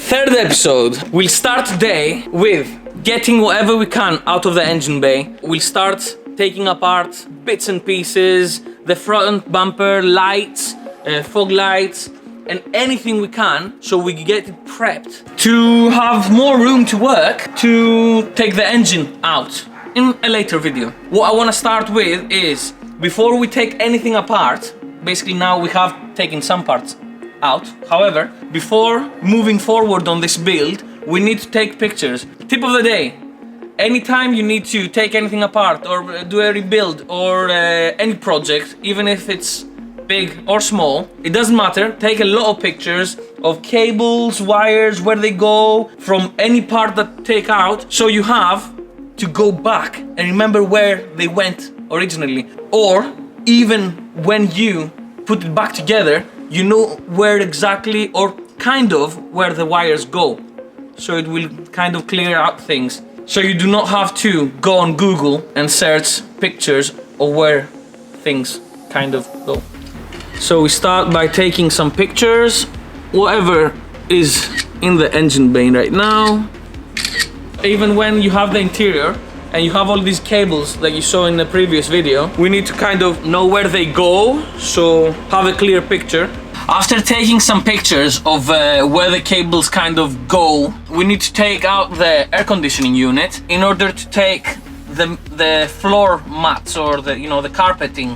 Third episode. We'll start today with getting whatever we can out of the engine bay. We'll start taking apart bits and pieces, the front bumper, lights, fog lights, and anything we can so we can get it prepped to have more room to work to take the engine out in a later video. What I want to start with is, before we take anything apart, basically now we have taken some parts out. However, before moving forward on this build, we need to take pictures. Tip of the day: anytime you need to take anything apart or do a rebuild or any project, even if it's big or small, it doesn't matter. Take a lot of pictures of cables, wires, where they go, from any part that take out, so you have to go back and remember where they went originally. Or even when you put it back together, you know where exactly, or kind of where the wires go. So it will kind of clear out things. So you do not have to go on Google and search pictures of where things kind of go. So we start by taking some pictures, whatever is in the engine bay right now. Even when you have the interior and you have all these cables like you saw in the previous video, we need to kind of know where they go, so have a clear picture. After taking some pictures of where the cables kind of go, we need to take out the air conditioning unit in order to take the floor mats or the carpeting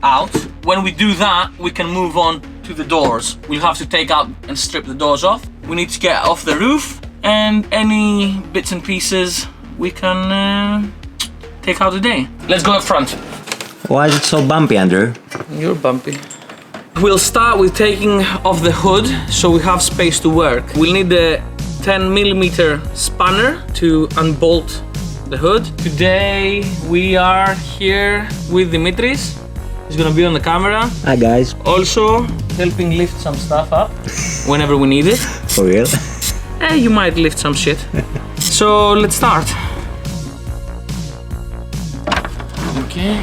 out. When we do that, we can move on to the doors. We'll have to take out and strip the doors off. We need to get off the roof, and any bits and pieces we can take out today. Let's go up front. Why is it so bumpy, Andrew? You're bumpy. We'll start with taking off the hood so we have space to work. We'll need a 10mm spanner to unbolt the hood. Today we are here with Dimitris. He's gonna be on the camera. Hi guys. Also helping lift some stuff up whenever we need it. For real? You might lift some shit. So let's start. Okay.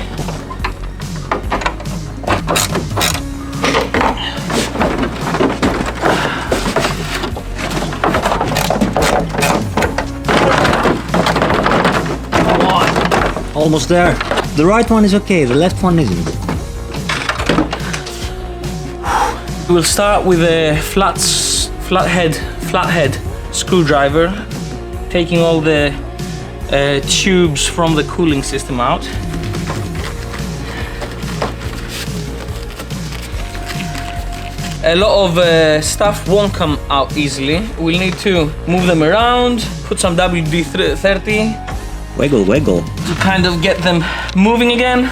Almost there. The right one is okay, the left one isn't. We'll start with a flathead screwdriver, taking all the tubes from the cooling system out. A lot of stuff won't come out easily. We'll need to move them around, put some WD-30. Wiggle, wiggle. To kind of get them moving again.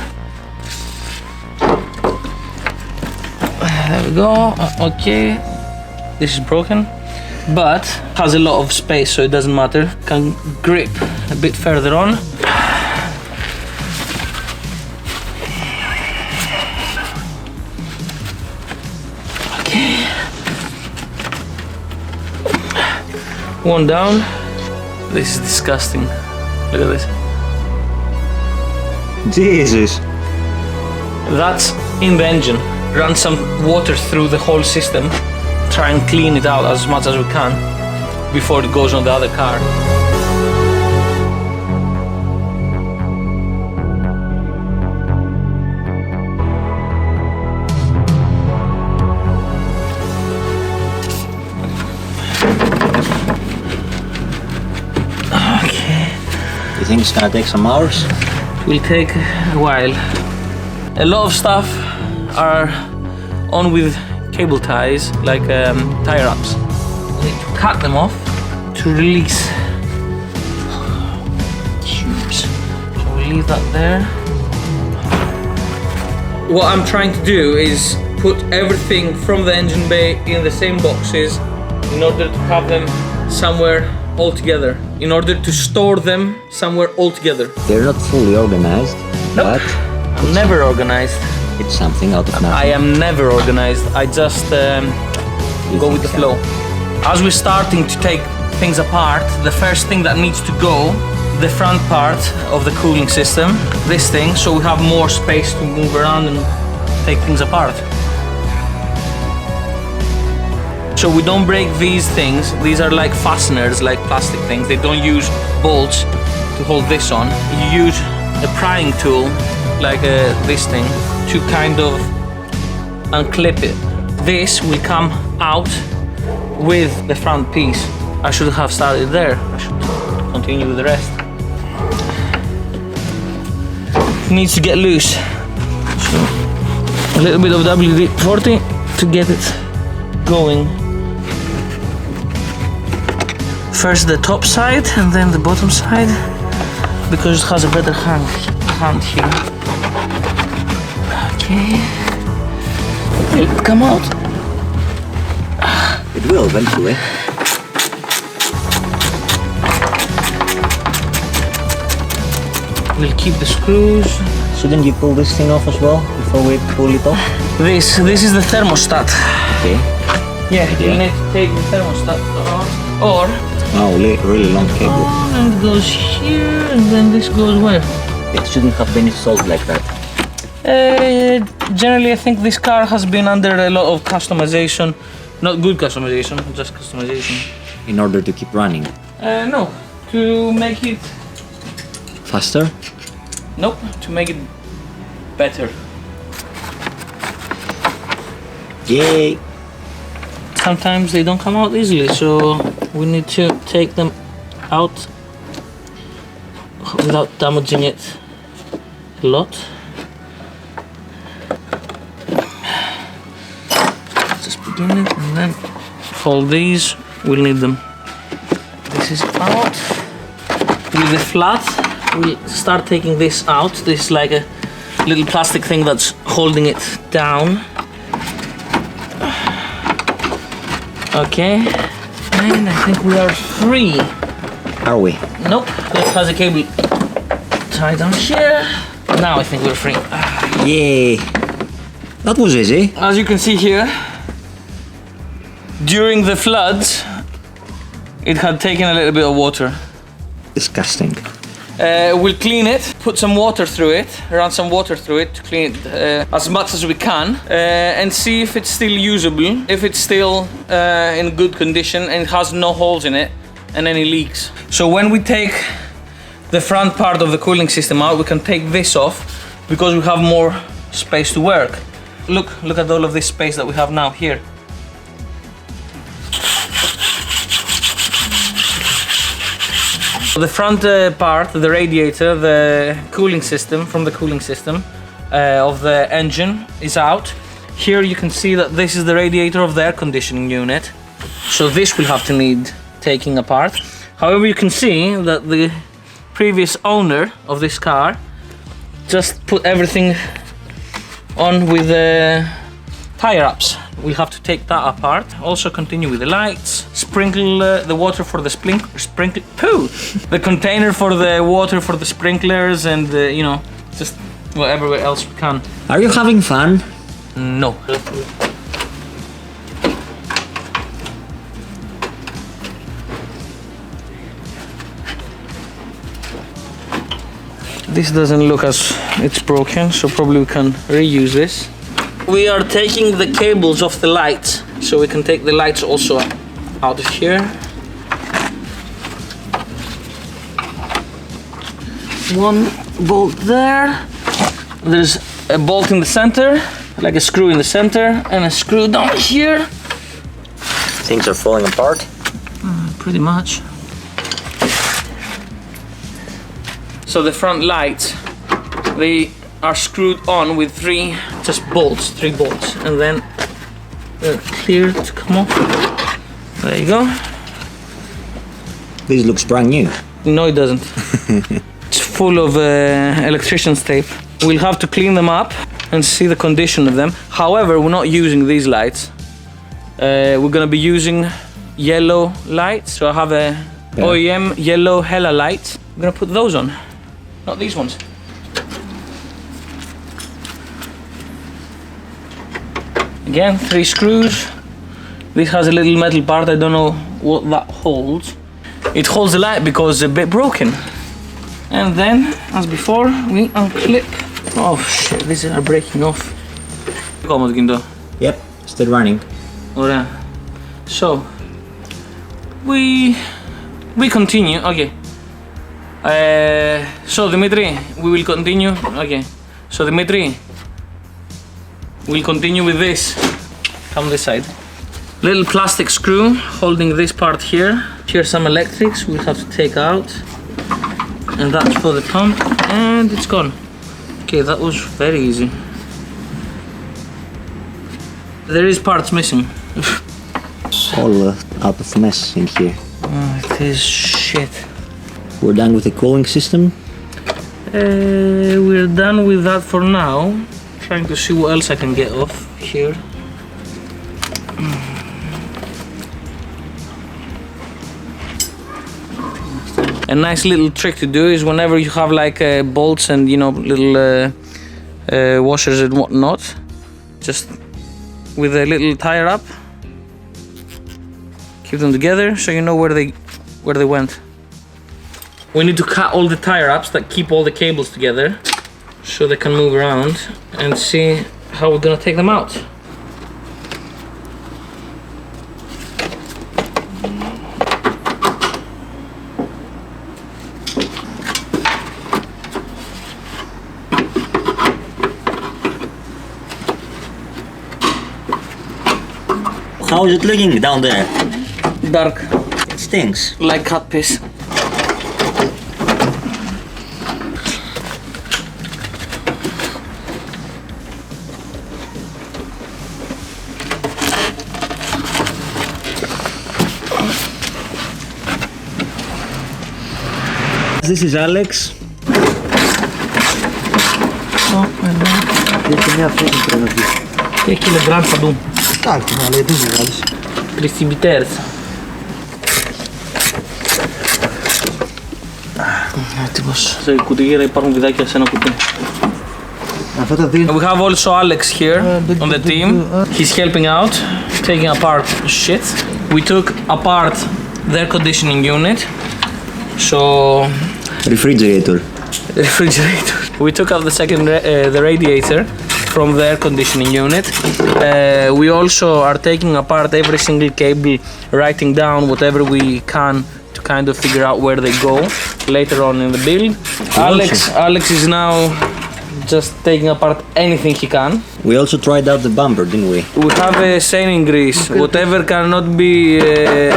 There we go. Okay. This is broken, but has a lot of space, so it doesn't matter. Can grip a bit further on. Okay. One down. This is disgusting. Look at this. Jesus. That's in the engine. Run some water through the whole system. Try and clean it out as much as we can before it goes on the other car. You think it's gonna take some hours? It will take a while. A lot of stuff are on with cable ties, like tie wraps. We need to cut them off to release tubes. So we leave that there. What I'm trying to do is put everything from the engine bay in the same boxes in order to have them somewhere all together, in order to store them somewhere all together. They're not fully organized, Nope. but I'm never organized. it's something out of nothing. I am never organized. I just go with the flow. As we're starting to take things apart, the first thing that needs to go, the front part of the cooling system, this thing, so we have more space to move around and take things apart. so we don't break these things. These are like fasteners, like plastic things. They don't use bolts to hold this on. You use a prying tool, like this thing, to kind of unclip it. This will come out with the front piece. I should have started there. I should continue with the rest. It needs to get loose. So a little bit of WD-40 to get it going. First the top side and then the bottom side, because it has a better hand here. Okay. Will it come out? It will eventually. We'll keep the screws. Shouldn't you pull this thing off as well before we pull it off? This is the thermostat. Okay. Yeah, you need to take the thermostat off. Or Oh, really long cable. and it goes here, and then this goes where? It shouldn't have been installed like that. Generally, I think this car has been under a lot of customization. Not good customization, just customization. In order to keep running. No, to make it. Faster? Nope, to make it better. Yay! Sometimes they don't come out easily, so we need to take them out without damaging it a lot. Just begin it and then hold these, we'll need them. This is out. With the flat, we'll start taking this out. This is like a little plastic thing that's holding it down. Okay, and I think we are free. Are we? Nope, it has a cable tied down here. Now I think we're free. Yay! That was easy. As you can see here, during the floods, it had taken a little bit of water. Disgusting. We'll clean it, put some water through it, run some water through it to clean it as much as we can, and see if it's still usable, if it's still in good condition and it has no holes in it and any leaks. So when we take the front part of the cooling system out, we can take this off because we have more space to work. Look at all of this space that we have now here. The front part, the radiator, the cooling system from the cooling system of the engine is out. Here you can see that this is the radiator of the air conditioning unit. So this will have to need taking apart. However, you can see that the previous owner of this car just put everything on with the tire ups. We'll have to take that apart. Also continue with the lights. Sprinkle the water for the the container for the water for the sprinklers, and you know, just whatever else we can. Are you having fun? No. This doesn't look as it's broken, so probably we can reuse this. We are taking the cables off the lights, so we can take the lights also out of here. One bolt there. There's a bolt in the center, like a screw in the center, and a screw down here. Things are falling apart. Pretty much. So the front lights, they are screwed on with three bolts, and then they're clear to come off. There you go. This looks brand new. No, it doesn't. It's full of electrician's tape. We'll have to clean them up and see the condition of them. However, we're not using these lights. We're gonna be using yellow lights. So I have a OEM yellow Hella light. I'm gonna put those on, not these ones. Again, 3 screws. This has a little metal part, I don't know what that holds. It holds the light because it's a bit broken. And then, as before, we unclip. Oh shit, these are breaking off. Yep, still running. Ωραία. So we continue. Okay. So Dimitri, we will continue. Okay. So Dimitri, we'll continue with this. Come this side. Little plastic screw holding this part here. Here's some electrics we'll have to take out. And that's for the pump, and it's gone. Okay, that was very easy. There is parts missing. All out of mess in here. Oh, it is shit. We're done with the cooling system. We're done with that for now. Trying to see what else I can get off here. A nice little trick to do is whenever you have like bolts and little washers and whatnot, just with a little tire up, keep them together so you know where they went. We need to cut all the tire ups that keep all the cables together so they can move around, and see how we're gonna take them out. How is it looking down there? Dark, It stinks. like cat piss. This is Alex. Έχει le grande παντού. Εντάξει, αλλά δεν βγάλεις. Precipiters. Έτοιμος. Σε κουτίγερα υπάρχουν βιδάκια σε ένα κουτί. Αυτά τα δύο. We have also Alex here on the team. He's helping out, taking apart shit. We took apart the air conditioning unit. So Refrigerator. we took out the radiator from the air conditioning unit. We also are taking apart every single cable, writing down whatever we can to kind of figure out where they go later on in the build. Alex is now just taking apart anything he can. We also tried out the bumper, didn't we? We have a sailing grease. Whatever cannot be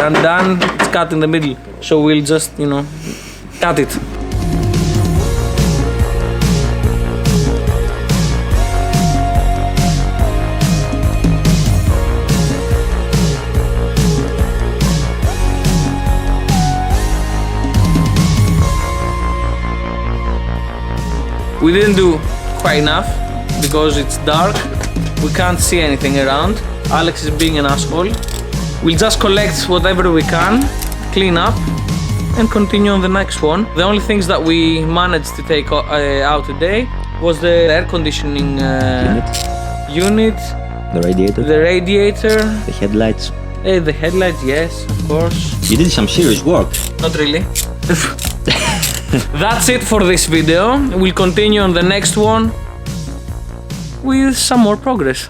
undone, it's cut in the middle. So we'll just, cut it. We didn't do quite enough because it's dark. We can't see anything around. Alex is being an asshole. We'll just collect whatever we can, clean up, and continue on the next one. The only things that we managed to take out today was the air conditioning unit, The radiator. The headlights. The headlights, yes, of course. You did some serious work. Not really. That's it for this video. We'll continue on the next one with some more progress.